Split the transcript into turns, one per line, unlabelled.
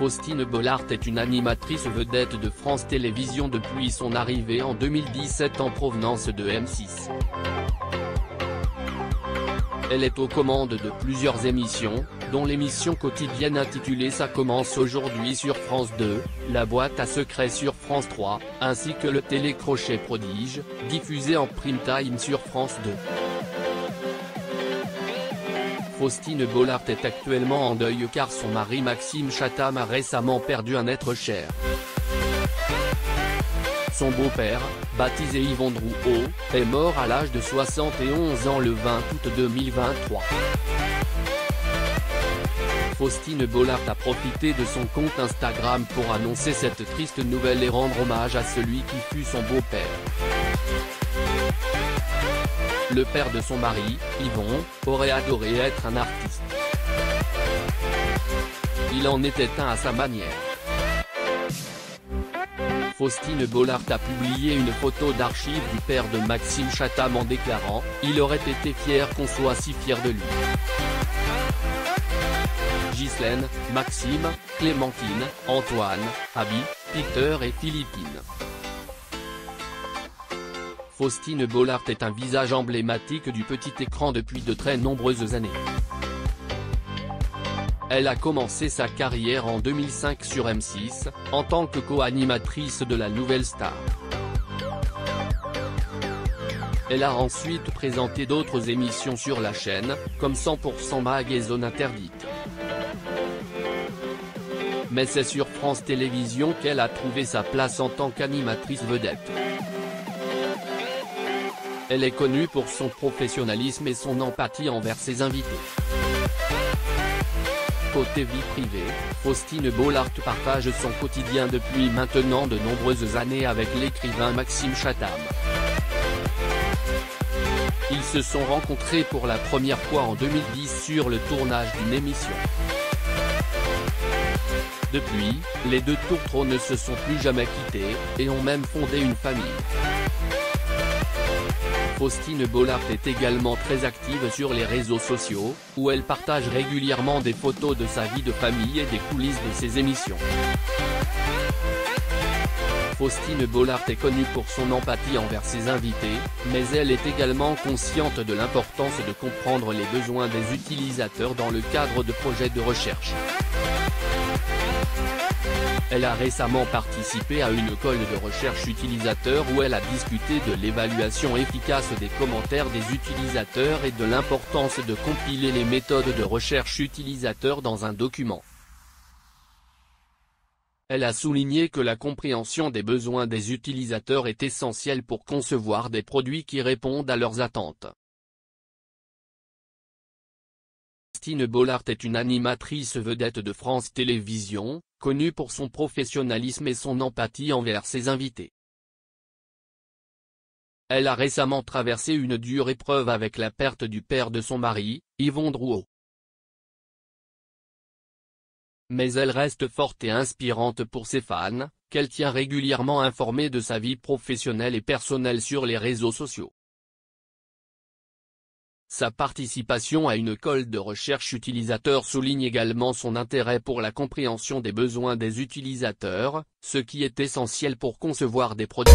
Faustine Bollaert est une animatrice vedette de France Télévisions depuis son arrivée en 2017 en provenance de M6. Elle est aux commandes de plusieurs émissions, dont l'émission quotidienne intitulée Ça commence aujourd'hui sur France 2, La boîte à secrets sur France 3, ainsi que le télécrochet Prodige, diffusé en prime time sur France 2. Faustine Bollaert est actuellement en deuil car son mari Maxime Chatham a récemment perdu un être cher. Son beau-père, baptisé Yvon Drouot, est mort à l'âge de 71 ans le 20 août 2023. Faustine Bollaert a profité de son compte Instagram pour annoncer cette triste nouvelle et rendre hommage à celui qui fut son beau-père. Le père de son mari, Yvon, aurait adoré être un artiste. Il en était un à sa manière. Faustine Bollaert a publié une photo d'archive du père de Maxime Chatham en déclarant « Il aurait été fier qu'on soit si fier de lui ». Ghislaine, Maxime, Clémentine, Antoine, Abby, Peter et Philippine. Faustine Bollaert est un visage emblématique du petit écran depuis de très nombreuses années. Elle a commencé sa carrière en 2005 sur M6, en tant que co-animatrice de la Nouvelle Star. Elle a ensuite présenté d'autres émissions sur la chaîne, comme 100% Mag et Zone Interdite. Mais c'est sur France Télévisions qu'elle a trouvé sa place en tant qu'animatrice vedette. Elle est connue pour son professionnalisme et son empathie envers ses invités. Côté vie privée, Faustine Bollaert partage son quotidien depuis maintenant de nombreuses années avec l'écrivain Maxime Chatham. Ils se sont rencontrés pour la première fois en 2010 sur le tournage d'une émission. Depuis, les deux tourtereaux ne se sont plus jamais quittés, et ont même fondé une famille. Faustine Bollaert est également très active sur les réseaux sociaux, où elle partage régulièrement des photos de sa vie de famille et des coulisses de ses émissions. Faustine Bollaert est connue pour son empathie envers ses invités, mais elle est également consciente de l'importance de comprendre les besoins des utilisateurs dans le cadre de projets de recherche. Elle a récemment participé à une colle de recherche utilisateur où elle a discuté de l'évaluation efficace des commentaires des utilisateurs et de l'importance de compiler les méthodes de recherche utilisateur dans un document. Elle a souligné que la compréhension des besoins des utilisateurs est essentielle pour concevoir des produits qui répondent à leurs attentes. Faustine Bollaert est une animatrice vedette de France Télévisions, connue pour son professionnalisme et son empathie envers ses invités. Elle a récemment traversé une dure épreuve avec la perte du père de son mari, Yvon Drouot. Mais elle reste forte et inspirante pour ses fans, qu'elle tient régulièrement informés de sa vie professionnelle et personnelle sur les réseaux sociaux. Sa participation à une colle de recherche utilisateur souligne également son intérêt pour la compréhension des besoins des utilisateurs, ce qui est essentiel pour concevoir des produits.